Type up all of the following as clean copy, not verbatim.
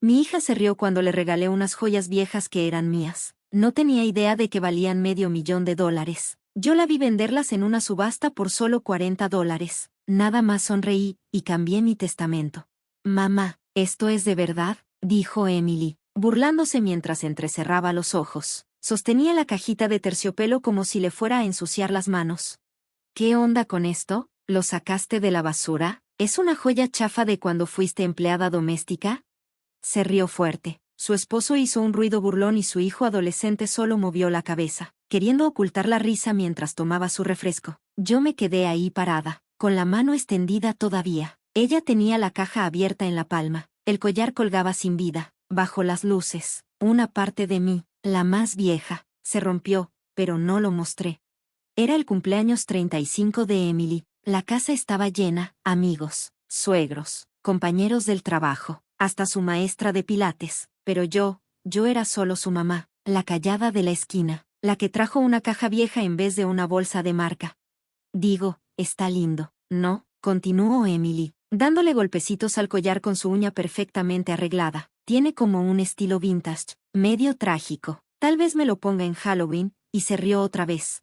Mi hija se rió cuando le regalé unas joyas viejas que eran mías. No tenía idea de que valían $500,000. Yo la vi venderlas en una subasta por solo $40. Nada más sonreí, y cambié mi testamento. Mamá, ¿esto es de verdad?, dijo Emily, burlándose mientras entrecerraba los ojos. Sostenía la cajita de terciopelo como si le fuera a ensuciar las manos. ¿Qué onda con esto? ¿Lo sacaste de la basura? ¿Es una joya chafa de cuando fuiste empleada doméstica? Se rió fuerte. Su esposo hizo un ruido burlón y su hijo adolescente solo movió la cabeza, queriendo ocultar la risa mientras tomaba su refresco. Yo me quedé ahí parada, con la mano extendida todavía. Ella tenía la caja abierta en la palma. El collar colgaba sin vida, bajo las luces. Una parte de mí, la más vieja, se rompió, pero no lo mostré. Era el cumpleaños 35 de Emily. La casa estaba llena, amigos, suegros, compañeros del trabajo, hasta su maestra de pilates, pero yo era solo su mamá, la callada de la esquina, la que trajo una caja vieja en vez de una bolsa de marca. Digo, está lindo, ¿no?, continuó Emily, dándole golpecitos al collar con su uña perfectamente arreglada. Tiene como un estilo vintage, medio trágico. Tal vez me lo ponga en Halloween, y se rió otra vez.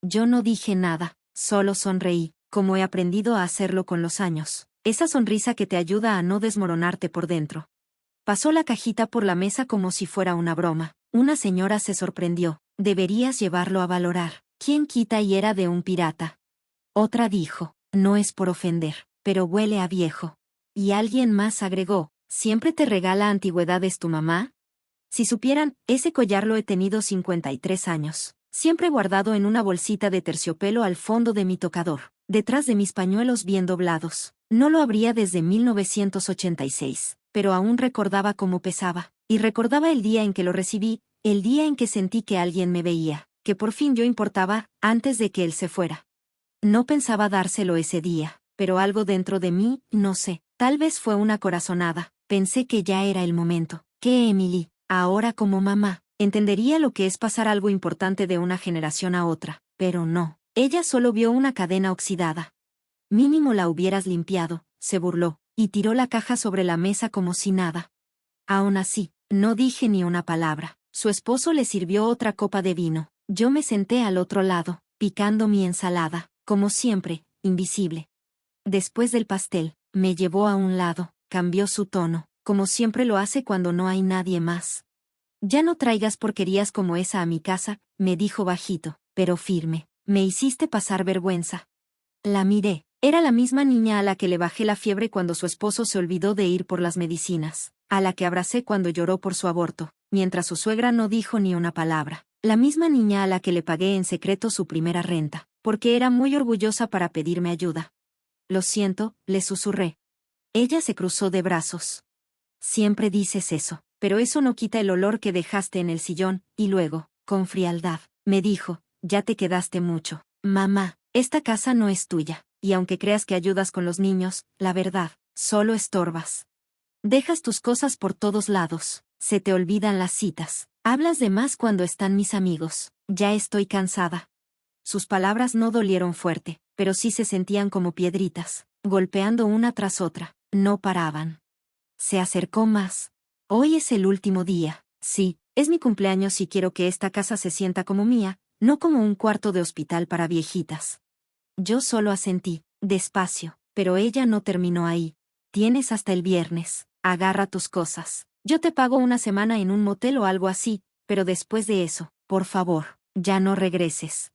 Yo no dije nada, solo sonreí, como he aprendido a hacerlo con los años. Esa sonrisa que te ayuda a no desmoronarte por dentro. Pasó la cajita por la mesa como si fuera una broma. Una señora se sorprendió. Deberías llevarlo a valorar. ¿Quién quita y era de un pirata? Otra dijo, no es por ofender, pero huele a viejo. Y alguien más agregó, ¿siempre te regala antigüedades tu mamá? Si supieran, ese collar lo he tenido 53 años. Siempre guardado en una bolsita de terciopelo al fondo de mi tocador, detrás de mis pañuelos bien doblados. No lo abría desde 1986, pero aún recordaba cómo pesaba. Y recordaba el día en que lo recibí, el día en que sentí que alguien me veía, que por fin yo importaba, antes de que él se fuera. No pensaba dárselo ese día, pero algo dentro de mí, no sé, tal vez fue una corazonada. Pensé que ya era el momento, que Emily, ahora como mamá, entendería lo que es pasar algo importante de una generación a otra, pero no. Ella solo vio una cadena oxidada. Mínimo la hubieras limpiado, se burló, y tiró la caja sobre la mesa como si nada. Aún así, no dije ni una palabra. Su esposo le sirvió otra copa de vino. Yo me senté al otro lado, picando mi ensalada, como siempre, invisible. Después del pastel, me llevó a un lado, cambió su tono, como siempre lo hace cuando no hay nadie más. Ya no traigas porquerías como esa a mi casa, me dijo bajito, pero firme. Me hiciste pasar vergüenza. La miré. Era la misma niña a la que le bajé la fiebre cuando su esposo se olvidó de ir por las medicinas, a la que abracé cuando lloró por su aborto, mientras su suegra no dijo ni una palabra. La misma niña a la que le pagué en secreto su primera renta, porque era muy orgullosa para pedirme ayuda. Lo siento, le susurré. Ella se cruzó de brazos. Siempre dices eso, pero eso no quita el olor que dejaste en el sillón, y luego, con frialdad, me dijo, ya te quedaste mucho. Mamá, esta casa no es tuya, y aunque creas que ayudas con los niños, la verdad, solo estorbas. Dejas tus cosas por todos lados, se te olvidan las citas, hablas de más cuando están mis amigos, ya estoy cansada. Sus palabras no dolieron fuerte, pero sí se sentían como piedritas, golpeando una tras otra, no paraban. Se acercó más. Hoy es el último día, sí, es mi cumpleaños y quiero que esta casa se sienta como mía, no como un cuarto de hospital para viejitas. Yo solo asentí, despacio, pero ella no terminó ahí. Tienes hasta el viernes, agarra tus cosas. Yo te pago una semana en un motel o algo así, pero después de eso, por favor, ya no regreses.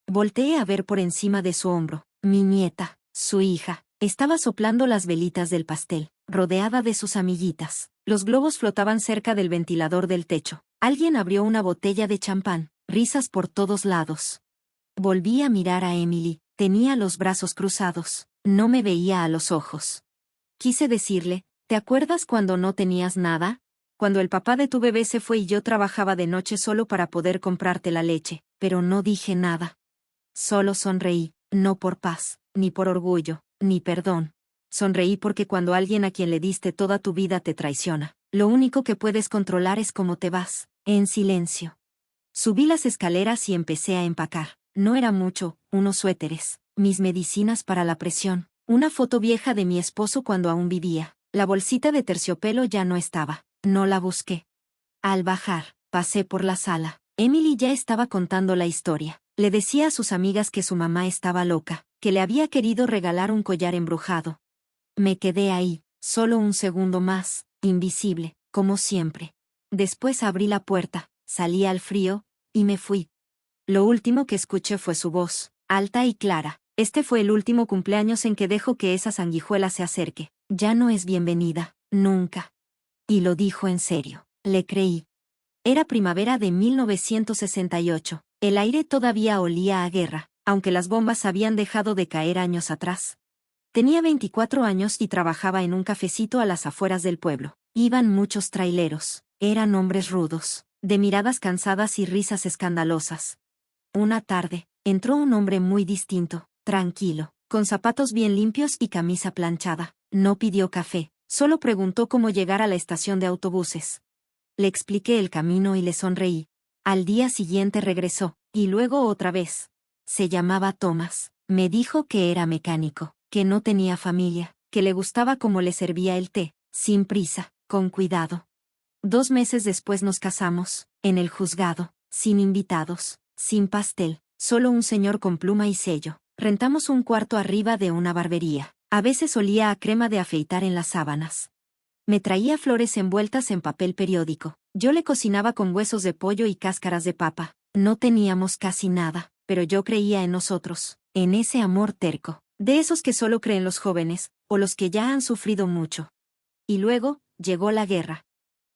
Volteé a ver por encima de su hombro. Mi nieta, su hija, estaba soplando las velitas del pastel, rodeada de sus amiguitas. Los globos flotaban cerca del ventilador del techo. Alguien abrió una botella de champán, risas por todos lados. Volví a mirar a Emily. Tenía los brazos cruzados. No me veía a los ojos. Quise decirle, ¿te acuerdas cuando no tenías nada? Cuando el papá de tu bebé se fue y yo trabajaba de noche solo para poder comprarte la leche, pero no dije nada. Solo sonreí, no por paz, ni por orgullo, ni perdón. Sonreí porque cuando alguien a quien le diste toda tu vida te traiciona, lo único que puedes controlar es cómo te vas, en silencio. Subí las escaleras y empecé a empacar. No era mucho, unos suéteres, mis medicinas para la presión, una foto vieja de mi esposo cuando aún vivía. La bolsita de terciopelo ya no estaba. No la busqué. Al bajar, pasé por la sala. Emily ya estaba contando la historia. Le decía a sus amigas que su mamá estaba loca, que le había querido regalar un collar embrujado. Me quedé ahí, solo un segundo más, invisible, como siempre. Después abrí la puerta, salí al frío, y me fui. Lo último que escuché fue su voz, alta y clara. Este fue el último cumpleaños en que dejo que esa sanguijuela se acerque. Ya no es bienvenida, nunca. Y lo dijo en serio. Le creí. Era primavera de 1968. El aire todavía olía a guerra, aunque las bombas habían dejado de caer años atrás. Tenía 24 años y trabajaba en un cafecito a las afueras del pueblo. Iban muchos traileros. Eran hombres rudos, de miradas cansadas y risas escandalosas. Una tarde, entró un hombre muy distinto, tranquilo, con zapatos bien limpios y camisa planchada. No pidió café, solo preguntó cómo llegar a la estación de autobuses. Le expliqué el camino y le sonreí. Al día siguiente regresó, y luego otra vez. Se llamaba Thomas. Me dijo que era mecánico, que no tenía familia, que le gustaba cómo le servía el té, sin prisa, con cuidado. 2 meses después nos casamos, en el juzgado, sin invitados, sin pastel, solo un señor con pluma y sello. Rentamos un cuarto arriba de una barbería. A veces olía a crema de afeitar en las sábanas. Me traía flores envueltas en papel periódico. Yo le cocinaba con huesos de pollo y cáscaras de papa. No teníamos casi nada, pero yo creía en nosotros, en ese amor terco, de esos que solo creen los jóvenes, o los que ya han sufrido mucho. Y luego, llegó la guerra.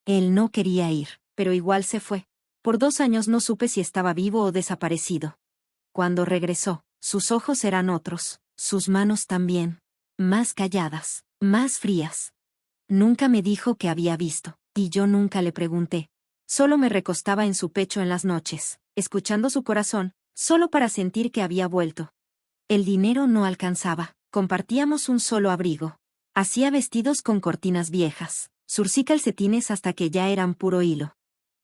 Él no quería ir, pero igual se fue. Por 2 años no supe si estaba vivo o desaparecido. Cuando regresó, sus ojos eran otros, sus manos también. Más calladas, más frías. Nunca me dijo que había visto, y yo nunca le pregunté. Solo me recostaba en su pecho en las noches, escuchando su corazón, solo para sentir que había vuelto. El dinero no alcanzaba, compartíamos un solo abrigo. Hacía vestidos con cortinas viejas, surcí calcetines hasta que ya eran puro hilo.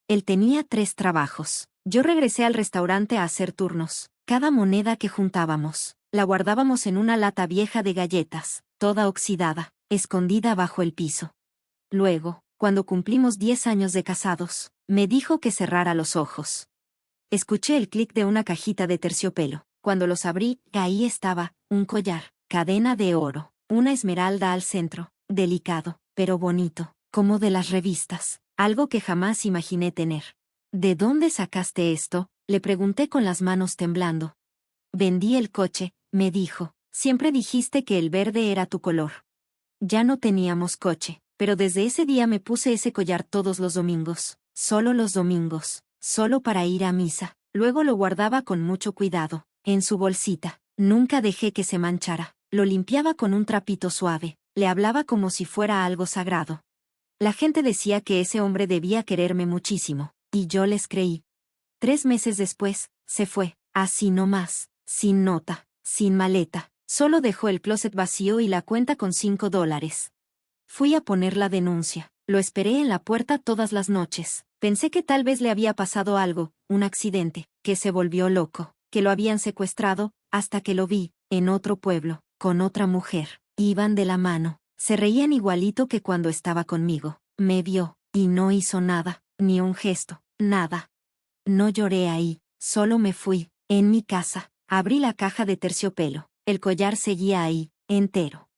Él tenía 3 trabajos. Yo regresé al restaurante a hacer turnos. Cada moneda que juntábamos, la guardábamos en una lata vieja de galletas, toda oxidada, escondida bajo el piso. Luego, cuando cumplimos 10 años de casados, me dijo que cerrara los ojos. Escuché el clic de una cajita de terciopelo. Cuando los abrí, ahí estaba, un collar, cadena de oro, una esmeralda al centro, delicado, pero bonito, como de las revistas, algo que jamás imaginé tener. ¿De dónde sacaste esto?, le pregunté con las manos temblando. Vendí el coche, me dijo, siempre dijiste que el verde era tu color. Ya no teníamos coche, pero desde ese día me puse ese collar todos los domingos, solo los domingos, solo para ir a misa. Luego lo guardaba con mucho cuidado, en su bolsita. Nunca dejé que se manchara. Lo limpiaba con un trapito suave, le hablaba como si fuera algo sagrado. La gente decía que ese hombre debía quererme muchísimo, y yo les creí. 3 meses después, se fue, así nomás, sin nota, sin maleta. Solo dejó el closet vacío y la cuenta con $5. Fui a poner la denuncia. Lo esperé en la puerta todas las noches. Pensé que tal vez le había pasado algo, un accidente, que se volvió loco, que lo habían secuestrado, hasta que lo vi, en otro pueblo, con otra mujer. Iban de la mano. Se reían igualito que cuando estaba conmigo. Me vio, y no hizo nada, ni un gesto, nada. No lloré ahí, solo me fui. En mi casa, abrí la caja de terciopelo. El collar seguía ahí, entero.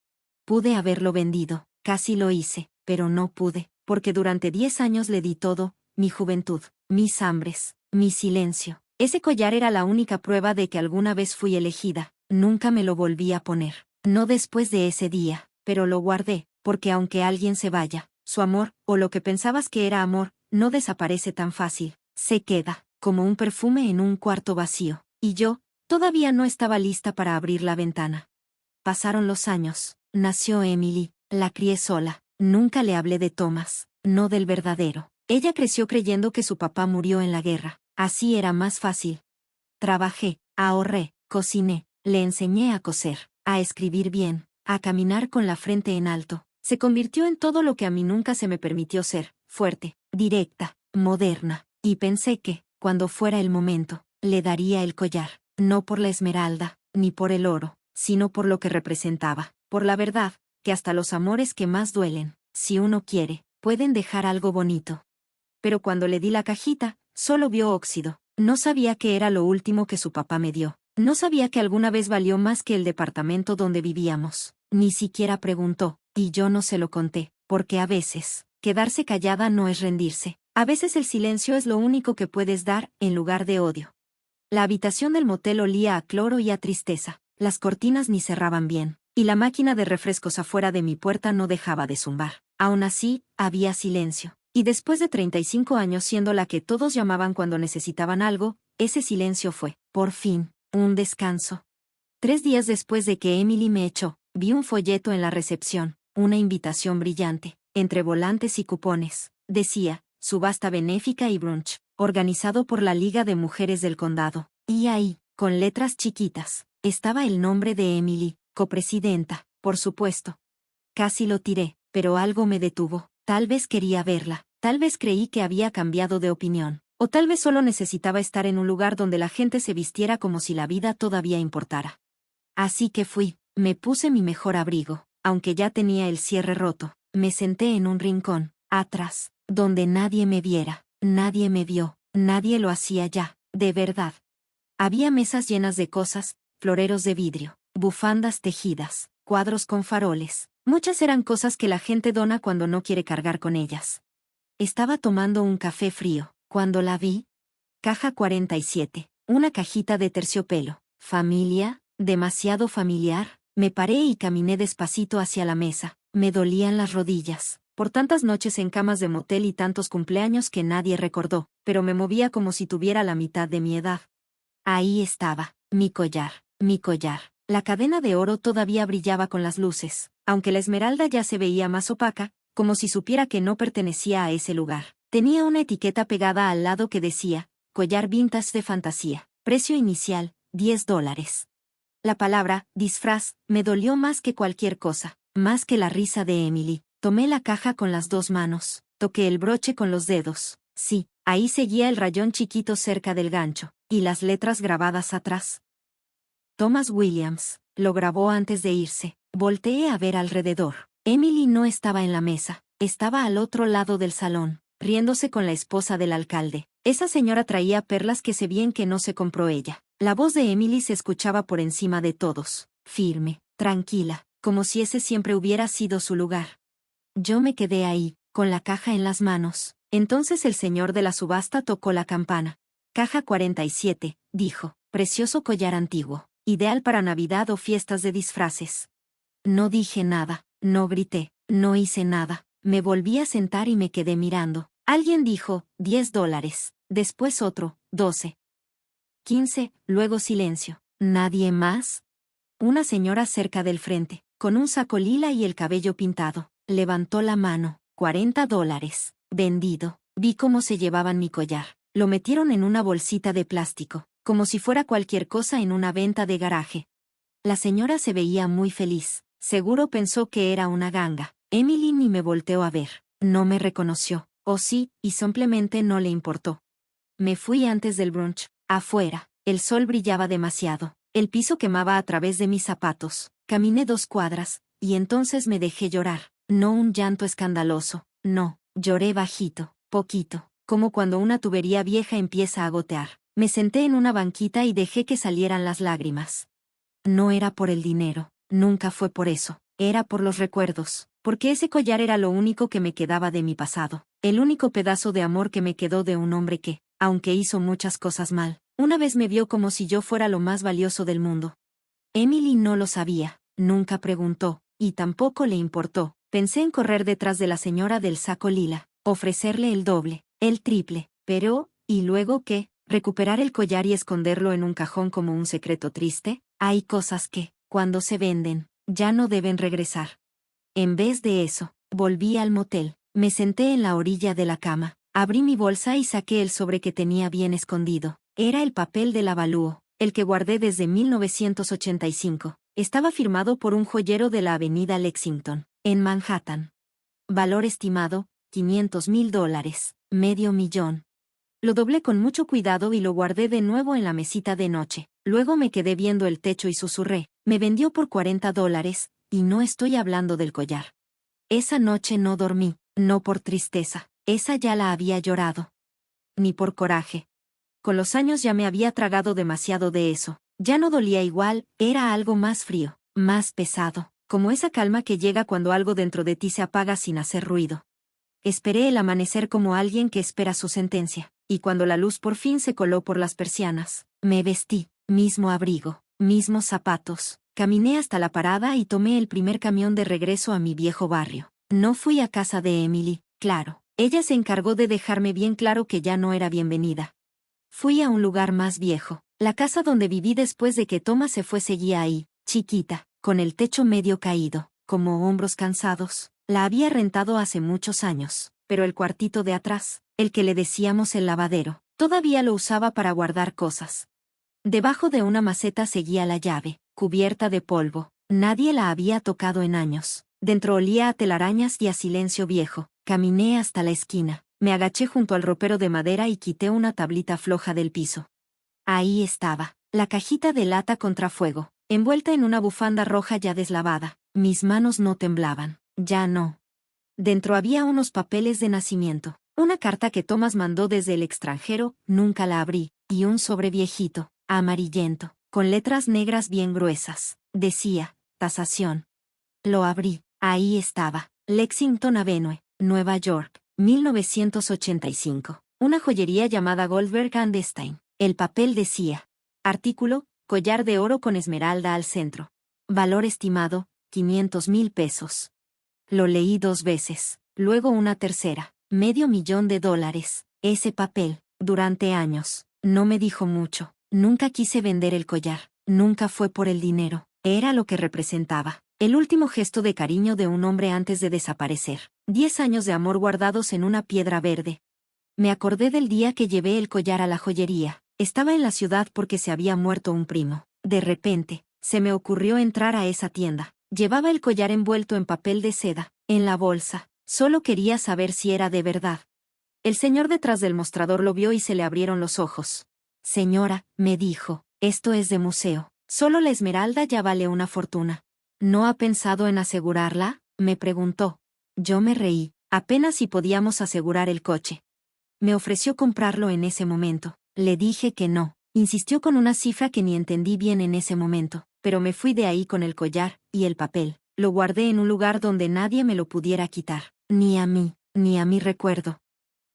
Pude haberlo vendido, casi lo hice, pero no pude, porque durante 10 años le di todo, mi juventud, mis hambres, mi silencio. Ese collar era la única prueba de que alguna vez fui elegida. Nunca me lo volví a poner. No después de ese día, pero lo guardé, porque aunque alguien se vaya, su amor, o lo que pensabas que era amor, no desaparece tan fácil. Se queda, como un perfume en un cuarto vacío. Y yo, todavía no estaba lista para abrir la ventana. Pasaron los años. Nació Emily, la crié sola. Nunca le hablé de Thomas, no del verdadero. Ella creció creyendo que su papá murió en la guerra. Así era más fácil. Trabajé, ahorré, cociné, le enseñé a coser, a escribir bien, a caminar con la frente en alto. Se convirtió en todo lo que a mí nunca se me permitió ser, fuerte, directa, moderna. Y pensé que, cuando fuera el momento, le daría el collar, no por la esmeralda, ni por el oro, sino por lo que representaba, por la verdad, que hasta los amores que más duelen, si uno quiere, pueden dejar algo bonito. Pero cuando le di la cajita, solo vio óxido. No sabía que era lo último que su papá me dio. No sabía que alguna vez valió más que el departamento donde vivíamos. Ni siquiera preguntó, y yo no se lo conté, porque a veces, quedarse callada no es rendirse. A veces el silencio es lo único que puedes dar, en lugar de odio. La habitación del motel olía a cloro y a tristeza. Las cortinas ni cerraban bien, y la máquina de refrescos afuera de mi puerta no dejaba de zumbar. Aún así, había silencio. Y después de 35 años siendo la que todos llamaban cuando necesitaban algo, ese silencio fue, por fin, un descanso. 3 días después de que Emily me echó, vi un folleto en la recepción, una invitación brillante, entre volantes y cupones. Decía, subasta benéfica y brunch, organizado por la Liga de Mujeres del Condado. Y ahí, con letras chiquitas, estaba el nombre de Emily, copresidenta, por supuesto. Casi lo tiré, pero algo me detuvo. Tal vez quería verla, tal vez creí que había cambiado de opinión, o tal vez solo necesitaba estar en un lugar donde la gente se vistiera como si la vida todavía importara. Así que fui, me puse mi mejor abrigo, aunque ya tenía el cierre roto, me senté en un rincón, atrás, donde nadie me viera, nadie me vio, nadie lo hacía ya, de verdad. Había mesas llenas de cosas, floreros de vidrio, bufandas tejidas, cuadros con faroles. Muchas eran cosas que la gente dona cuando no quiere cargar con ellas. Estaba tomando un café frío, cuando la vi. Caja 47, una cajita de terciopelo. Familia, demasiado familiar. Me paré y caminé despacito hacia la mesa. Me dolían las rodillas, por tantas noches en camas de motel y tantos cumpleaños que nadie recordó, pero me movía como si tuviera la mitad de mi edad. Ahí estaba, mi collar, mi collar. La cadena de oro todavía brillaba con las luces, aunque la esmeralda ya se veía más opaca, como si supiera que no pertenecía a ese lugar. Tenía una etiqueta pegada al lado que decía, collar vintage de fantasía, precio inicial, $10. La palabra, disfraz, me dolió más que cualquier cosa, más que la risa de Emily. Tomé la caja con las 2 manos, toqué el broche con los dedos. Sí, ahí seguía el rayón chiquito cerca del gancho, y las letras grabadas atrás. Thomas Williams, lo grabó antes de irse. Volteé a ver alrededor. Emily no estaba en la mesa, estaba al otro lado del salón, riéndose con la esposa del alcalde. Esa señora traía perlas que sé bien que no se compró ella. La voz de Emily se escuchaba por encima de todos, firme, tranquila, como si ese siempre hubiera sido su lugar. Yo me quedé ahí, con la caja en las manos. Entonces el señor de la subasta tocó la campana. Caja 47, dijo, precioso collar antiguo, ideal para Navidad o fiestas de disfraces. No dije nada, no grité, no hice nada. Me volví a sentar y me quedé mirando. Alguien dijo, $10. Después otro, 12. 15, luego silencio. ¿Nadie más? Una señora cerca del frente, con un saco lila y el cabello pintado, levantó la mano. $40. Vendido. Vi cómo se llevaban mi collar. Lo metieron en una bolsita de plástico, como si fuera cualquier cosa en una venta de garaje. La señora se veía muy feliz. Seguro pensó que era una ganga. Emily ni me volteó a ver. No me reconoció. O sí, y simplemente no le importó. Me fui antes del brunch. Afuera, el sol brillaba demasiado. El piso quemaba a través de mis zapatos. Caminé 2 cuadras, y entonces me dejé llorar. No un llanto escandaloso. No, lloré bajito, poquito, como cuando una tubería vieja empieza a gotear. Me senté en una banquita y dejé que salieran las lágrimas. No era por el dinero, nunca fue por eso, era por los recuerdos, porque ese collar era lo único que me quedaba de mi pasado, el único pedazo de amor que me quedó de un hombre que, aunque hizo muchas cosas mal, una vez me vio como si yo fuera lo más valioso del mundo. Emily no lo sabía, nunca preguntó, y tampoco le importó. Pensé en correr detrás de la señora del saco lila, ofrecerle el doble, el triple, pero, ¿y luego qué? ¿Recuperar el collar y esconderlo en un cajón como un secreto triste? Hay cosas que, cuando se venden, ya no deben regresar. En vez de eso, volví al motel, me senté en la orilla de la cama, abrí mi bolsa y saqué el sobre que tenía bien escondido. Era el papel del avalúo, el que guardé desde 1985. Estaba firmado por un joyero de la avenida Lexington, en Manhattan. Valor estimado, $500,000, $500,000. Lo doblé con mucho cuidado y lo guardé de nuevo en la mesita de noche. Luego me quedé viendo el techo y susurré, me vendió por $40, y no estoy hablando del collar. Esa noche no dormí, no por tristeza, esa ya la había llorado. Ni por coraje. Con los años ya me había tragado demasiado de eso. Ya no dolía igual, era algo más frío, más pesado, como esa calma que llega cuando algo dentro de ti se apaga sin hacer ruido. Esperé el amanecer como alguien que espera su sentencia, y cuando la luz por fin se coló por las persianas, me vestí, mismo abrigo, mismos zapatos, caminé hasta la parada y tomé el primer camión de regreso a mi viejo barrio. No fui a casa de Emily, claro. Ella se encargó de dejarme bien claro que ya no era bienvenida. Fui a un lugar más viejo. La casa donde viví después de que Thomas se fue seguía ahí, chiquita, con el techo medio caído, como hombros cansados. La había rentado hace muchos años, pero el cuartito de atrás, el que le decíamos el lavadero, todavía lo usaba para guardar cosas. Debajo de una maceta seguía la llave, cubierta de polvo. Nadie la había tocado en años. Dentro olía a telarañas y a silencio viejo. Caminé hasta la esquina. Me agaché junto al ropero de madera y quité una tablita floja del piso. Ahí estaba, la cajita de lata contra fuego, envuelta en una bufanda roja ya deslavada. Mis manos no temblaban, ya no. Dentro había unos papeles de nacimiento, una carta que Thomas mandó desde el extranjero, nunca la abrí, y un sobre viejito, amarillento, con letras negras bien gruesas. Decía, tasación. Lo abrí, ahí estaba, Lexington Avenue, Nueva York, 1985. Una joyería llamada Goldberg and Stein. El papel decía, artículo, collar de oro con esmeralda al centro. Valor estimado, 500,000 pesos. Lo leí 2 veces, luego una tercera, $500,000. Ese papel, durante años, no me dijo mucho. Nunca quise vender el collar, nunca fue por el dinero, era lo que representaba. El último gesto de cariño de un hombre antes de desaparecer. 10 años de amor guardados en una piedra verde. Me acordé del día que llevé el collar a la joyería. Estaba en la ciudad porque se había muerto un primo. De repente, se me ocurrió entrar a esa tienda. Llevaba el collar envuelto en papel de seda, en la bolsa. Solo quería saber si era de verdad. El señor detrás del mostrador lo vio y se le abrieron los ojos. Señora, me dijo, esto es de museo. Solo la esmeralda ya vale una fortuna. ¿No ha pensado en asegurarla?, me preguntó. Yo me reí, apenas si podíamos asegurar el coche. Me ofreció comprarlo en ese momento. Le dije que no. Insistió con una cifra que ni entendí bien en ese momento, pero me fui de ahí con el collar y el papel. Lo guardé en un lugar donde nadie me lo pudiera quitar, ni a mí, ni a mi recuerdo.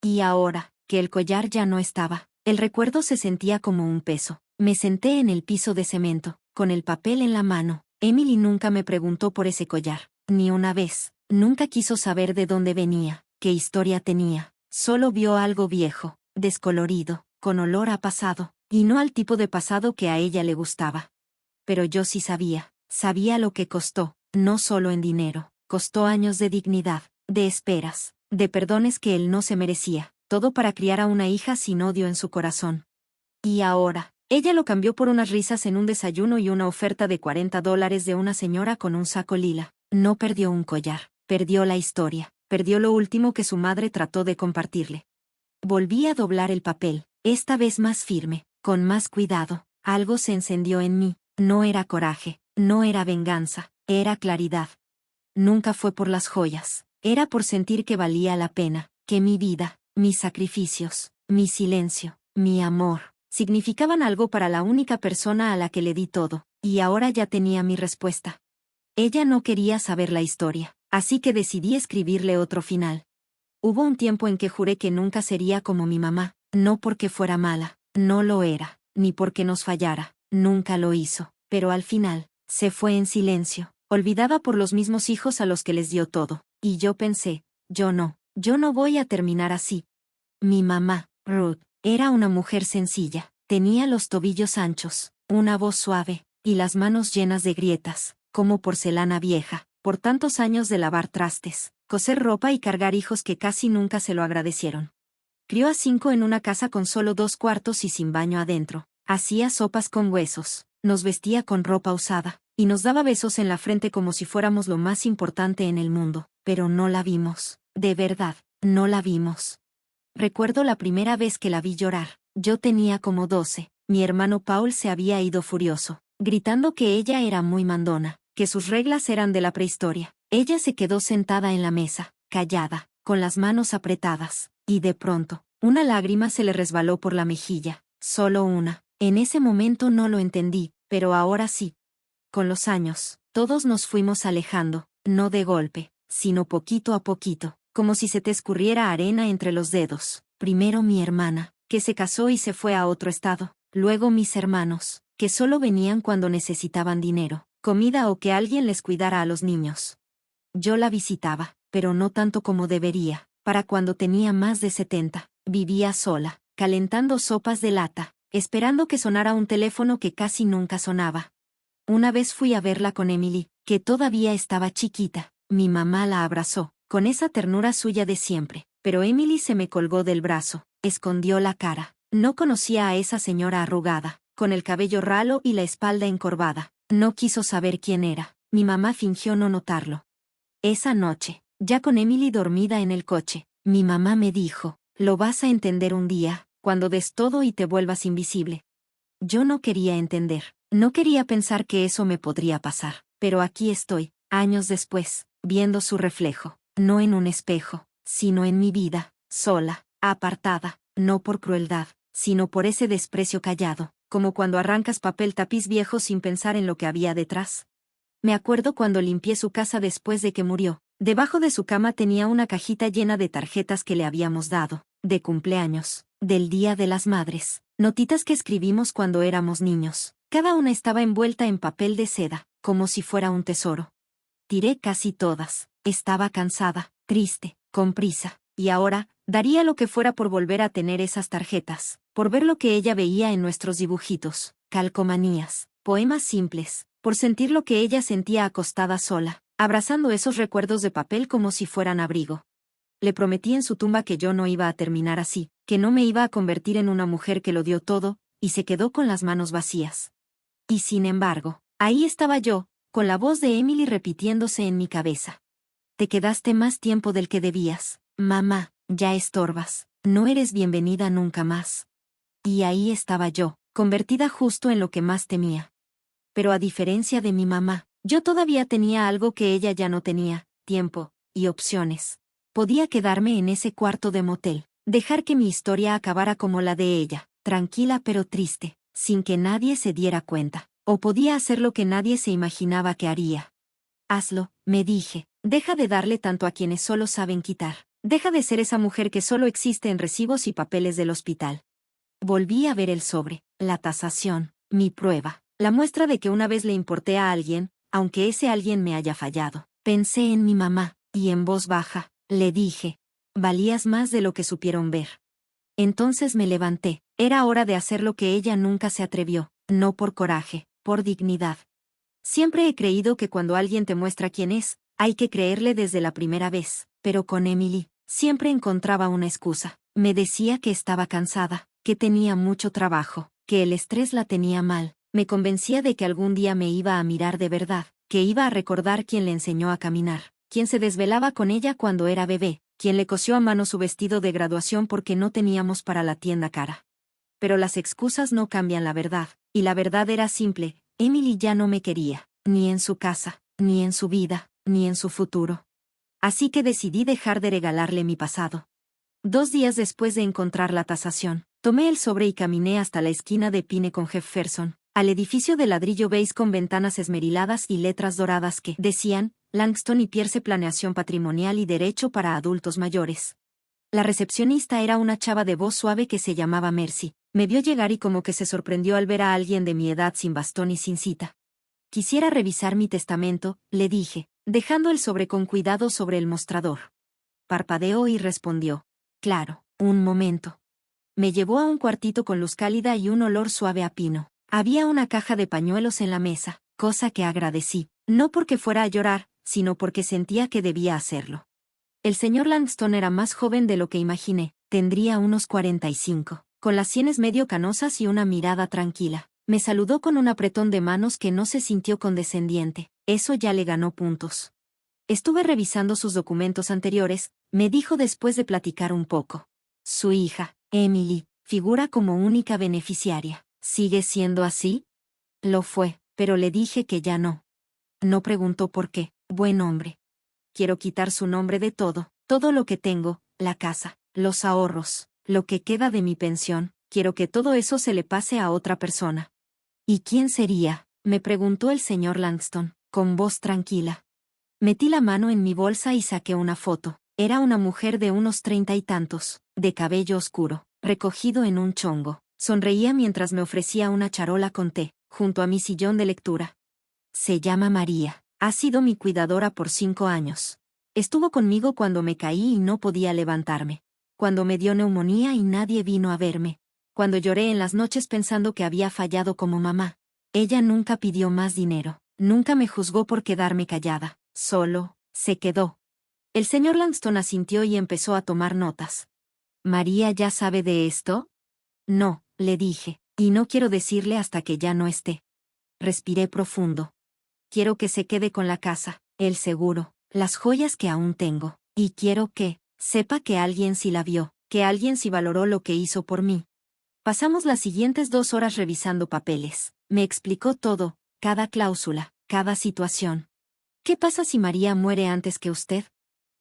Y ahora, que el collar ya no estaba, el recuerdo se sentía como un peso. Me senté en el piso de cemento, con el papel en la mano. Emily nunca me preguntó por ese collar, ni una vez. Nunca quiso saber de dónde venía, qué historia tenía. Solo vio algo viejo, descolorido, con olor a pasado, y no al tipo de pasado que a ella le gustaba. Pero yo sí sabía lo que costó, no solo en dinero, costó años de dignidad, de esperas, de perdones que él no se merecía, todo para criar a una hija sin odio en su corazón. Y ahora, ella lo cambió por unas risas en un desayuno y una oferta de $40 de una señora con un saco lila. No perdió un collar, perdió la historia, perdió lo último que su madre trató de compartirle. Volví a doblar el papel, esta vez más firme, con más cuidado. Algo se encendió en mí, no era coraje, no era venganza, era claridad. Nunca fue por las joyas, era por sentir que valía la pena, que mi vida, mis sacrificios, mi silencio, mi amor, significaban algo para la única persona a la que le di todo, y ahora ya tenía mi respuesta. Ella no quería saber la historia, así que decidí escribirle otro final. Hubo un tiempo en que juré que nunca sería como mi mamá, no porque fuera mala, no lo era, ni porque nos fallara, nunca lo hizo, pero al final, se fue en silencio, olvidada por los mismos hijos a los que les dio todo, y yo pensé, yo no voy a terminar así. Mi mamá, Ruth, era una mujer sencilla, tenía los tobillos anchos, una voz suave, y las manos llenas de grietas, como porcelana vieja, por tantos años de lavar trastes, coser ropa y cargar hijos que casi nunca se lo agradecieron. Crió a 5 en una casa con solo 2 cuartos y sin baño adentro, hacía sopas con huesos, nos vestía con ropa usada, y nos daba besos en la frente como si fuéramos lo más importante en el mundo, pero no la vimos, de verdad, no la vimos. Recuerdo la primera vez que la vi llorar. Yo tenía como 12. Mi hermano Paul se había ido furioso, gritando que ella era muy mandona, que sus reglas eran de la prehistoria. Ella se quedó sentada en la mesa, callada, con las manos apretadas, y de pronto, una lágrima se le resbaló por la mejilla, solo una. En ese momento no lo entendí, pero ahora sí. Con los años, todos nos fuimos alejando, no de golpe, sino poquito a poquito, como si se te escurriera arena entre los dedos. Primero mi hermana, que se casó y se fue a otro estado. Luego mis hermanos, que solo venían cuando necesitaban dinero, comida o que alguien les cuidara a los niños. Yo la visitaba, pero no tanto como debería. Para cuando tenía más de 70, vivía sola, calentando sopas de lata, esperando que sonara un teléfono que casi nunca sonaba. Una vez fui a verla con Emily, que todavía estaba chiquita. Mi mamá la abrazó, con esa ternura suya de siempre, pero Emily se me colgó del brazo, escondió la cara. No conocía a esa señora arrugada, con el cabello ralo y la espalda encorvada. No quiso saber quién era. Mi mamá fingió no notarlo. Esa noche, ya con Emily dormida en el coche, mi mamá me dijo, lo vas a entender un día, cuando des todo y te vuelvas invisible. Yo no quería entender, no quería pensar que eso me podría pasar, pero aquí estoy, años después, viendo su reflejo, no en un espejo, sino en mi vida, sola, apartada, no por crueldad, sino por ese desprecio callado, como cuando arrancas papel tapiz viejo sin pensar en lo que había detrás. Me acuerdo cuando limpié su casa después de que murió. Debajo de su cama tenía una cajita llena de tarjetas que le habíamos dado, de cumpleaños, del Día de las Madres, notitas que escribimos cuando éramos niños. Cada una estaba envuelta en papel de seda, como si fuera un tesoro. Tiré casi todas. Estaba cansada, triste, con prisa, y ahora, daría lo que fuera por volver a tener esas tarjetas, por ver lo que ella veía en nuestros dibujitos, calcomanías, poemas simples, por sentir lo que ella sentía acostada sola, abrazando esos recuerdos de papel como si fueran abrigo. Le prometí en su tumba que yo no iba a terminar así, que no me iba a convertir en una mujer que lo dio todo, y se quedó con las manos vacías. Y sin embargo, ahí estaba yo, con la voz de Emily repitiéndose en mi cabeza. Te quedaste más tiempo del que debías, mamá, ya estorbas, no eres bienvenida nunca más. Y ahí estaba yo, convertida justo en lo que más temía. Pero a diferencia de mi mamá, yo todavía tenía algo que ella ya no tenía, tiempo, y opciones. Podía quedarme en ese cuarto de motel, dejar que mi historia acabara como la de ella, tranquila pero triste, sin que nadie se diera cuenta, o podía hacer lo que nadie se imaginaba que haría. Hazlo, me dije, deja de darle tanto a quienes solo saben quitar, deja de ser esa mujer que solo existe en recibos y papeles del hospital. Volví a ver el sobre, la tasación, mi prueba, la muestra de que una vez le importé a alguien, aunque ese alguien me haya fallado. Pensé en mi mamá, y en voz baja, le dije, valías más de lo que supieron ver. Entonces me levanté, era hora de hacer lo que ella nunca se atrevió, no por coraje, por dignidad. Siempre he creído que cuando alguien te muestra quién es, hay que creerle desde la primera vez, pero con Emily, siempre encontraba una excusa. Me decía que estaba cansada, que tenía mucho trabajo, que el estrés la tenía mal. Me convencía de que algún día me iba a mirar de verdad, que iba a recordar quién le enseñó a caminar, quién se desvelaba con ella cuando era bebé, quién le cosió a mano su vestido de graduación porque no teníamos para la tienda cara. Pero las excusas no cambian la verdad, y la verdad era simple, Emily ya no me quería, ni en su casa, ni en su vida, ni en su futuro. Así que decidí dejar de regalarle mi pasado. 2 días después de encontrar la tasación, tomé el sobre y caminé hasta la esquina de Pine con Jefferson, al edificio de ladrillo beige con ventanas esmeriladas y letras doradas que decían, Langston y Pierce Planeación Patrimonial y Derecho para Adultos Mayores. La recepcionista era una chava de voz suave que se llamaba Mercy. Me vio llegar y como que se sorprendió al ver a alguien de mi edad sin bastón y sin cita. Quisiera revisar mi testamento, le dije, dejando el sobre con cuidado sobre el mostrador. Parpadeó y respondió. Claro, un momento. Me llevó a un cuartito con luz cálida y un olor suave a pino. Había una caja de pañuelos en la mesa, cosa que agradecí, no porque fuera a llorar, sino porque sentía que debía hacerlo. El señor Langston era más joven de lo que imaginé, tendría unos 45, con las sienes medio canosas y una mirada tranquila. Me saludó con un apretón de manos que no se sintió condescendiente, eso ya le ganó puntos. Estuve revisando sus documentos anteriores, me dijo después de platicar un poco. Su hija, Emily, figura como única beneficiaria. ¿Sigue siendo así? Lo fue, pero le dije que ya no. No preguntó por qué, buen hombre. Quiero quitar su nombre de todo, Todo lo que tengo, la casa, los ahorros, lo que queda de mi pensión, quiero que todo eso se le pase a otra persona. ¿Y quién sería?, me preguntó el señor Langston, con voz tranquila. Metí la mano en mi bolsa y saqué una foto. Era una mujer de unos 30 y tantos, de cabello oscuro, recogido en un chongo. Sonreía mientras me ofrecía una charola con té, junto a mi sillón de lectura. Se llama María. Ha sido mi cuidadora por 5 años. Estuvo conmigo cuando me caí y no podía levantarme. Cuando me dio neumonía y nadie vino a verme. Cuando lloré en las noches pensando que había fallado como mamá. Ella nunca pidió más dinero. Nunca me juzgó por quedarme callada. Solo, se quedó. El señor Langston asintió y empezó a tomar notas. ¿María ya sabe de esto? No, le dije, y no quiero decirle hasta que ya no esté. Respiré profundo. Quiero que se quede con la casa, el seguro, las joyas que aún tengo, y quiero que sepa que alguien sí la vio, que alguien sí valoró lo que hizo por mí. Pasamos las siguientes 2 horas revisando papeles. Me explicó todo, cada cláusula, cada situación. ¿Qué pasa si María muere antes que usted?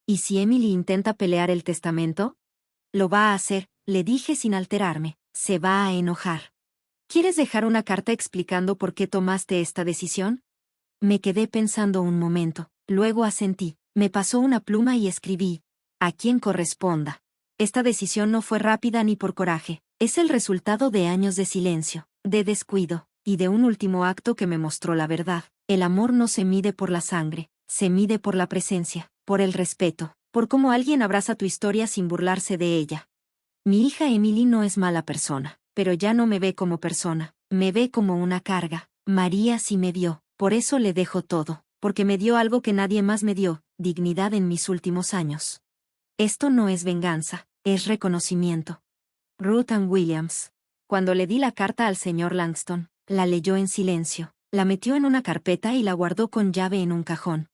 ¿Y si Emily intenta pelear el testamento? Lo va a hacer, le dije sin alterarme. Se va a enojar. ¿Quieres dejar una carta explicando por qué tomaste esta decisión? Me quedé pensando un momento, luego asentí. Me pasó una pluma y escribí. A quien corresponda. Esta decisión no fue rápida ni por coraje. Es el resultado de años de silencio, de descuido, y de un último acto que me mostró la verdad. El amor no se mide por la sangre, se mide por la presencia, por el respeto, por cómo alguien abraza tu historia sin burlarse de ella. Mi hija Emily no es mala persona, pero ya no me ve como persona, me ve como una carga. María sí me vio, por eso le dejo todo, porque me dio algo que nadie más me dio, dignidad en mis últimos años. Esto no es venganza, es reconocimiento. Ruth Ann Williams. Cuando le di la carta al señor Langston, la leyó en silencio, la metió en una carpeta y la guardó con llave en un cajón.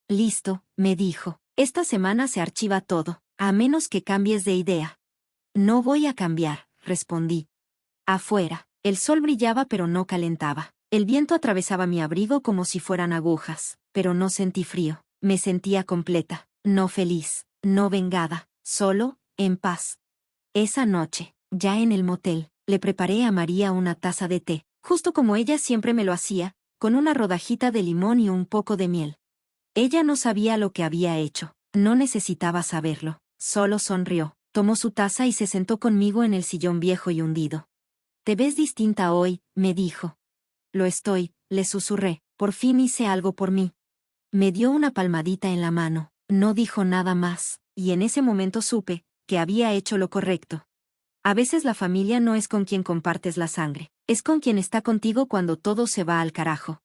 Listo, me dijo, esta semana se archiva todo, a menos que cambies de idea. No voy a cambiar, respondí. Afuera, el sol brillaba pero no calentaba. El viento atravesaba mi abrigo como si fueran agujas, pero no sentí frío. Me sentía completa, no feliz, no vengada, solo, en paz. Esa noche, ya en el motel, le preparé a María una taza de té, justo como ella siempre me lo hacía, con una rodajita de limón y un poco de miel. Ella no sabía lo que había hecho, no necesitaba saberlo, solo sonrió, tomó su taza y se sentó conmigo en el sillón viejo y hundido. Te ves distinta hoy, me dijo. Lo estoy, le susurré, por fin hice algo por mí. Me dio una palmadita en la mano, no dijo nada más, y en ese momento supe que había hecho lo correcto. A veces la familia no es con quien compartes la sangre, es con quien está contigo cuando todo se va al carajo.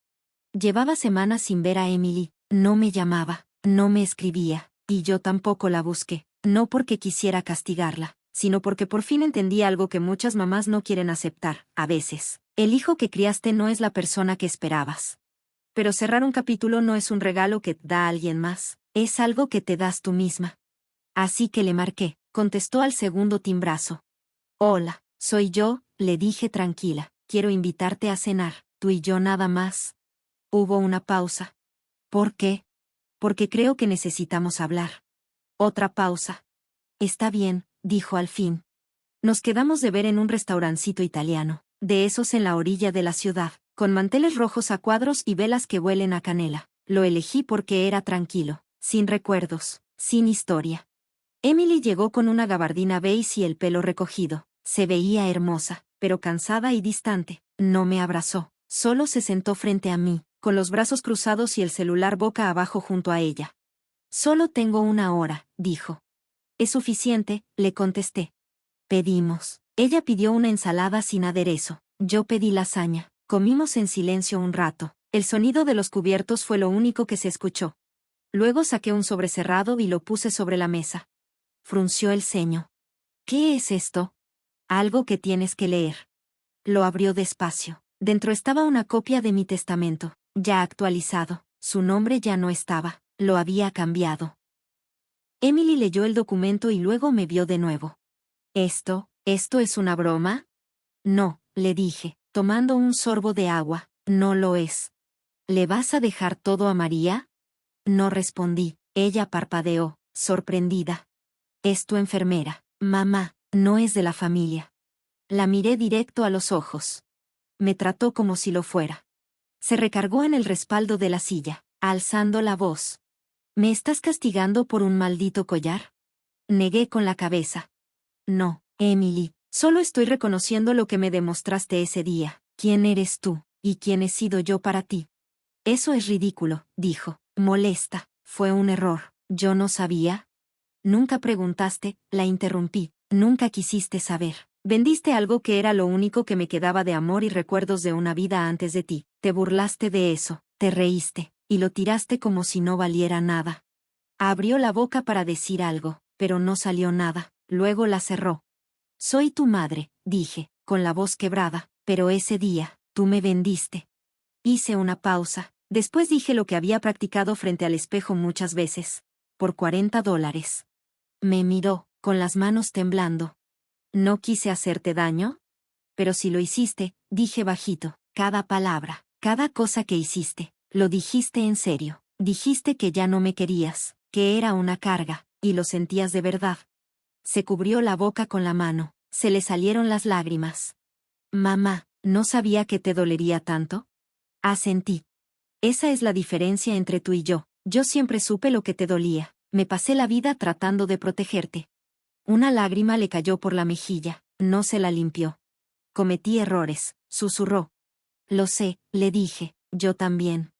Llevaba semanas sin ver a Emily, no me llamaba, no me escribía, y yo tampoco la busqué, no porque quisiera castigarla, sino porque por fin entendí algo que muchas mamás no quieren aceptar, a veces. El hijo que criaste no es la persona que esperabas. Pero cerrar un capítulo no es un regalo que te da alguien más, es algo que te das tú misma. Así que le marqué, contestó al segundo timbrazo. Hola, soy yo, le dije tranquila, quiero invitarte a cenar, tú y yo nada más. Hubo una pausa. ¿Por qué? Porque creo que necesitamos hablar. Otra pausa. Está bien, dijo al fin. Nos quedamos de ver en un restaurancito italiano, de esos en la orilla de la ciudad, con manteles rojos a cuadros y velas que huelen a canela. Lo elegí porque era tranquilo, sin recuerdos, sin historia. Emily llegó con una gabardina beige y el pelo recogido. Se veía hermosa, pero cansada y distante. No me abrazó, solo se sentó frente a mí, con los brazos cruzados y el celular boca abajo junto a ella. Solo tengo 1 hora, dijo. Es suficiente, le contesté. Pedimos. Ella pidió una ensalada sin aderezo. Yo pedí lasaña. Comimos en silencio un rato. El sonido de los cubiertos fue lo único que se escuchó. Luego saqué un sobre cerrado y lo puse sobre la mesa. Frunció el ceño. ¿Qué es esto? Algo que tienes que leer. Lo abrió despacio. Dentro estaba una copia de mi testamento, ya actualizado. Su nombre ya no estaba. Lo había cambiado. Emily leyó el documento y luego me vio de nuevo. ¿Esto es una broma? No, le dije, tomando un sorbo de agua, no lo es. ¿Le vas a dejar todo a María? No respondí, ella parpadeó, sorprendida. Es tu enfermera. Mamá, no es de la familia. La miré directo a los ojos. Me trató como si lo fuera. Se recargó en el respaldo de la silla, alzando la voz. ¿Me estás castigando por un maldito collar? Negué con la cabeza. No, Emily, solo estoy reconociendo lo que me demostraste ese día. ¿Quién eres tú, y quién he sido yo para ti? Eso es ridículo, dijo, molesta. Fue un error. Yo no sabía. Nunca preguntaste, la interrumpí. Nunca quisiste saber. Vendiste algo que era lo único que me quedaba de amor y recuerdos de una vida antes de ti. Te burlaste de eso, te reíste, y lo tiraste como si no valiera nada. Abrió la boca para decir algo, pero no salió nada. Luego la cerró. Soy tu madre, dije, con la voz quebrada, pero ese día, tú me vendiste. Hice una pausa. Después dije lo que había practicado frente al espejo muchas veces. Por $40. Me miró, con las manos temblando. ¿No quise hacerte daño? Pero si lo hiciste, dije bajito, cada palabra, cada cosa que hiciste, lo dijiste en serio. Dijiste que ya no me querías, que era una carga, y lo sentías de verdad. Se cubrió la boca con la mano, se le salieron las lágrimas. Mamá, ¿no sabía que te dolería tanto? Asentí. Esa es la diferencia entre tú y yo. Yo siempre supe lo que te dolía. Me pasé la vida tratando de protegerte. Una lágrima le cayó por la mejilla, no se la limpió. Cometí errores, susurró. Lo sé, le dije, yo también.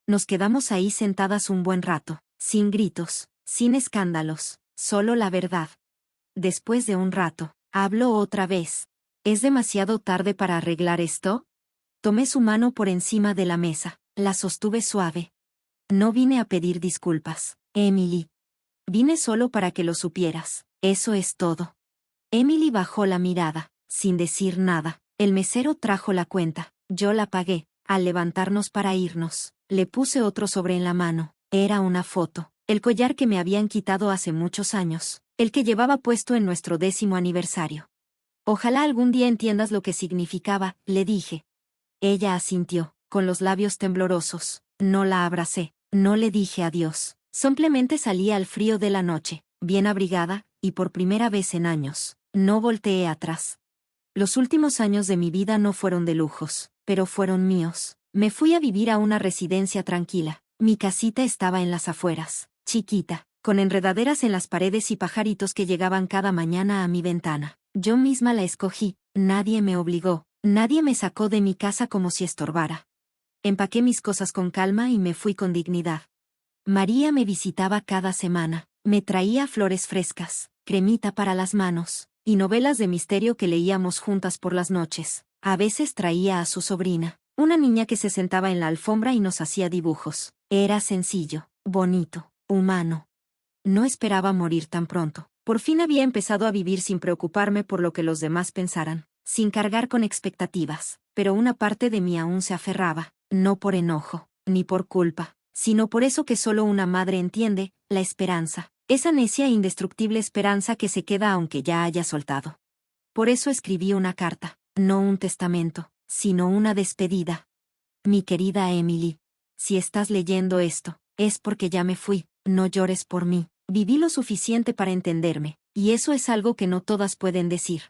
Nos quedamos ahí sentadas un buen rato, sin gritos, sin escándalos, solo la verdad. Después de un rato, habló otra vez. ¿Es demasiado tarde para arreglar esto? Tomé su mano por encima de la mesa, la sostuve suave. No vine a pedir disculpas, Emily. Vine solo para que lo supieras, eso es todo. Emily bajó la mirada, sin decir nada. El mesero trajo la cuenta, yo la pagué. Al levantarnos para irnos, le puse otro sobre en la mano. Era una foto, el collar que me habían quitado hace muchos años, el que llevaba puesto en nuestro 10º aniversario. Ojalá algún día entiendas lo que significaba, le dije. Ella asintió, con los labios temblorosos. No la abracé, no le dije adiós. Simplemente salí al frío de la noche, bien abrigada, y por primera vez en años, no volteé atrás. Los últimos años de mi vida no fueron de lujos, pero fueron míos. Me fui a vivir a una residencia tranquila. Mi casita estaba en las afueras, chiquita, con enredaderas en las paredes y pajaritos que llegaban cada mañana a mi ventana. Yo misma la escogí, nadie me obligó, nadie me sacó de mi casa como si estorbara. Empaqué mis cosas con calma y me fui con dignidad. María me visitaba cada semana, me traía flores frescas, cremita para las manos, y novelas de misterio que leíamos juntas por las noches. A veces traía a su sobrina, una niña que se sentaba en la alfombra y nos hacía dibujos. Era sencillo, bonito, humano. No esperaba morir tan pronto. Por fin había empezado a vivir sin preocuparme por lo que los demás pensaran, sin cargar con expectativas, pero una parte de mí aún se aferraba, no por enojo, ni por culpa, sino por eso que solo una madre entiende, la esperanza. Esa necia e indestructible esperanza que se queda aunque ya haya soltado. Por eso escribí una carta, no un testamento, sino una despedida. Mi querida Emily, si estás leyendo esto, es porque ya me fui, no llores por mí. Viví lo suficiente para entenderme, y eso es algo que no todas pueden decir.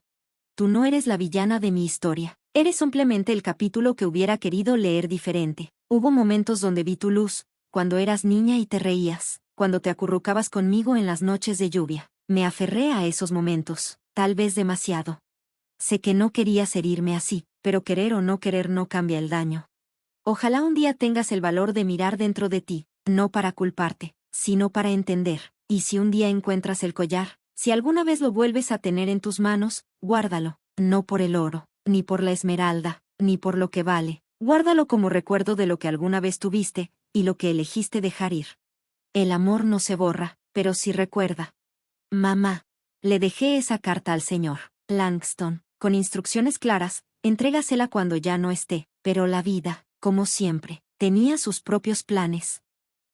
Tú no eres la villana de mi historia, eres simplemente el capítulo que hubiera querido leer diferente. Hubo momentos donde vi tu luz, cuando eras niña y te reías, cuando te acurrucabas conmigo en las noches de lluvia. Me aferré a esos momentos, tal vez demasiado. Sé que no querías herirme así, pero querer o no querer no cambia el daño. Ojalá un día tengas el valor de mirar dentro de ti, no para culparte, sino para entender. Y si un día encuentras el collar, si alguna vez lo vuelves a tener en tus manos, guárdalo, no por el oro, ni por la esmeralda, ni por lo que vale. Guárdalo como recuerdo de lo que alguna vez tuviste, y lo que elegiste dejar ir. El amor no se borra, pero sí recuerda. Mamá. Le dejé esa carta al señor Langston, con instrucciones claras, entrégasela cuando ya no esté, pero la vida, como siempre, tenía sus propios planes.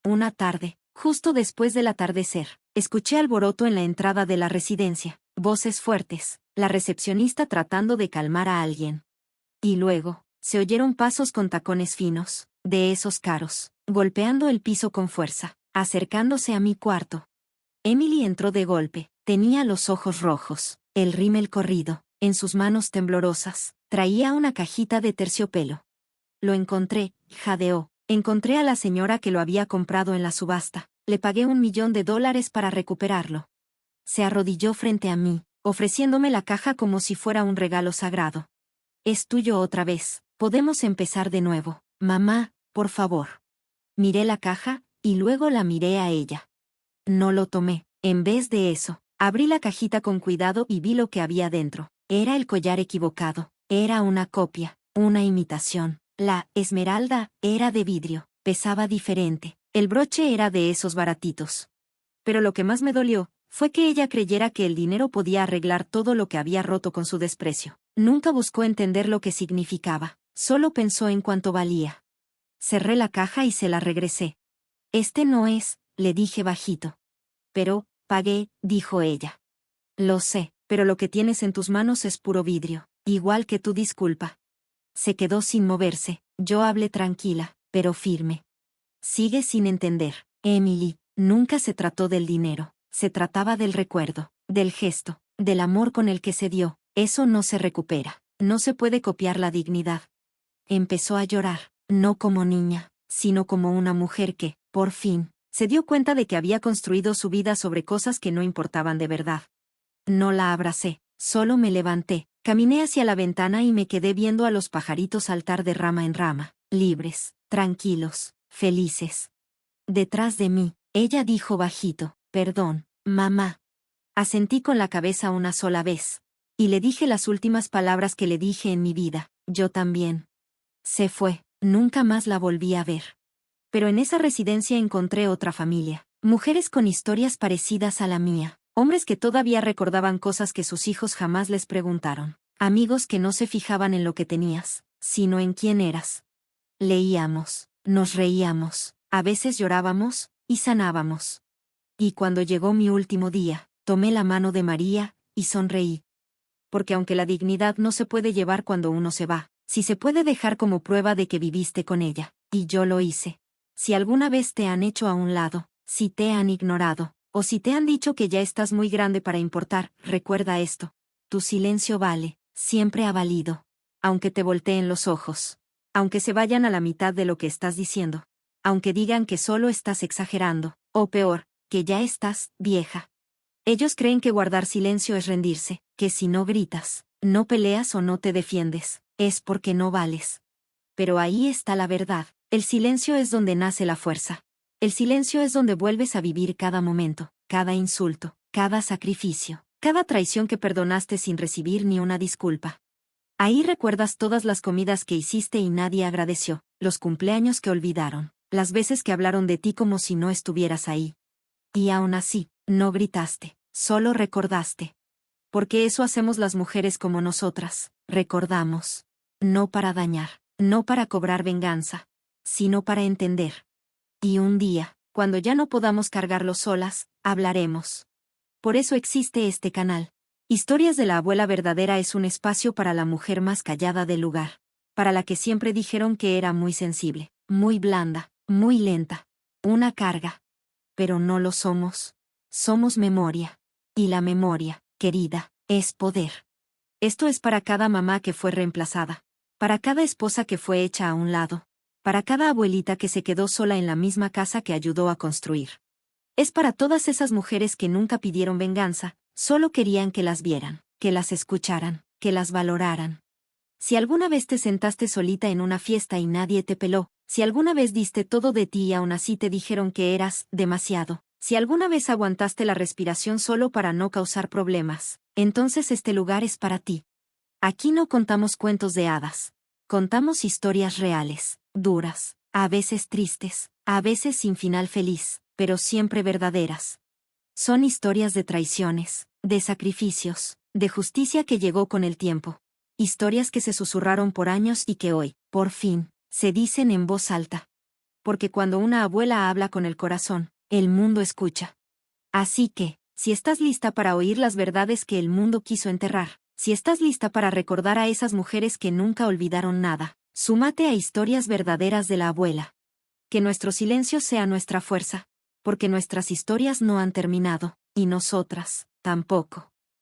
Una tarde, justo después del atardecer, escuché alboroto en la entrada de la residencia, voces fuertes, la recepcionista tratando de calmar a alguien. Y luego, se oyeron pasos con tacones finos, de esos caros, golpeando el piso con fuerza, acercándose a mi cuarto. Emily entró de golpe. Tenía los ojos rojos, el rímel corrido, en sus manos temblorosas. Traía una cajita de terciopelo. Lo encontré, jadeó. Encontré a la señora que lo había comprado en la subasta. Le pagué $1.000.000 para recuperarlo. Se arrodilló frente a mí, ofreciéndome la caja como si fuera un regalo sagrado. Es tuyo otra vez. Podemos empezar de nuevo. Mamá, por favor. Miré la caja, y luego la miré a ella. No lo tomé. En vez de eso, abrí la cajita con cuidado y vi lo que había dentro. Era el collar equivocado. Era una copia, una imitación. La esmeralda era de vidrio, pesaba diferente. El broche era de esos baratitos. Pero lo que más me dolió fue que ella creyera que el dinero podía arreglar todo lo que había roto con su desprecio. Nunca buscó entender lo que significaba, solo pensó en cuánto valía. Cerré la caja y se la regresé. Este no es, le dije bajito. Pero, pagué, dijo ella. Lo sé, pero lo que tienes en tus manos es puro vidrio, igual que tu disculpa. Se quedó sin moverse, yo hablé tranquila, pero firme. Sigue sin entender, Emily, nunca se trató del dinero, se trataba del recuerdo, del gesto, del amor con el que se dio. Eso no se recupera, no se puede copiar la dignidad. Empezó a llorar, no como niña, sino como una mujer que, por fin, se dio cuenta de que había construido su vida sobre cosas que no importaban de verdad. No la abracé, solo me levanté, caminé hacia la ventana y me quedé viendo a los pajaritos saltar de rama en rama, libres, tranquilos, felices. Detrás de mí, ella dijo bajito, perdón, mamá. Asentí con la cabeza una sola vez. Y le dije las últimas palabras que le dije en mi vida, yo también. Se fue, nunca más la volví a ver. Pero en esa residencia encontré otra familia, mujeres con historias parecidas a la mía, hombres que todavía recordaban cosas que sus hijos jamás les preguntaron, amigos que no se fijaban en lo que tenías, sino en quién eras. Leíamos, nos reíamos, a veces llorábamos, y sanábamos. Y cuando llegó mi último día, tomé la mano de María, y sonreí. Porque aunque la dignidad no se puede llevar cuando uno se va, sí se puede dejar como prueba de que viviste con ella, y yo lo hice. Si alguna vez te han hecho a un lado, si te han ignorado, o si te han dicho que ya estás muy grande para importar, recuerda esto. Tu silencio vale, siempre ha valido. Aunque te volteen los ojos. Aunque se vayan a la mitad de lo que estás diciendo. Aunque digan que solo estás exagerando, o peor, que ya estás vieja. Ellos creen que guardar silencio es rendirse, que si no gritas, no peleas o no te defiendes, es porque no vales. Pero ahí está la verdad, el silencio es donde nace la fuerza. El silencio es donde vuelves a vivir cada momento, cada insulto, cada sacrificio, cada traición que perdonaste sin recibir ni una disculpa. Ahí recuerdas todas las comidas que hiciste y nadie agradeció, los cumpleaños que olvidaron, las veces que hablaron de ti como si no estuvieras ahí. Y aún así, no gritaste, solo recordaste. Porque eso hacemos las mujeres como nosotras, recordamos. No para dañar, no para cobrar venganza, sino para entender. Y un día, cuando ya no podamos cargarlo solas, hablaremos. Por eso existe este canal. Historias de la abuela verdadera es un espacio para la mujer más callada del lugar. Para la que siempre dijeron que era muy sensible, muy blanda, muy lenta. Una carga. Pero no lo somos. Somos memoria. Y la memoria, querida, es poder. Esto es para cada mamá que fue reemplazada. Para cada esposa que fue hecha a un lado. Para cada abuelita que se quedó sola en la misma casa que ayudó a construir. Es para todas esas mujeres que nunca pidieron venganza, solo querían que las vieran, que las escucharan, que las valoraran. Si alguna vez te sentaste solita en una fiesta y nadie te peló, si alguna vez diste todo de ti y aún así te dijeron que eras demasiado, si alguna vez aguantaste la respiración solo para no causar problemas, entonces este lugar es para ti. Aquí no contamos cuentos de hadas. Contamos historias reales, duras, a veces tristes, a veces sin final feliz, pero siempre verdaderas. Son historias de traiciones, de sacrificios, de justicia que llegó con el tiempo. Historias que se susurraron por años y que hoy, por fin, se dicen en voz alta. Porque cuando una abuela habla con el corazón, el mundo escucha. Así que, si estás lista para oír las verdades que el mundo quiso enterrar, si estás lista para recordar a esas mujeres que nunca olvidaron nada, súmate a historias verdaderas de la abuela. Que nuestro silencio sea nuestra fuerza. porque nuestras historias no han terminado, y nosotras, tampoco.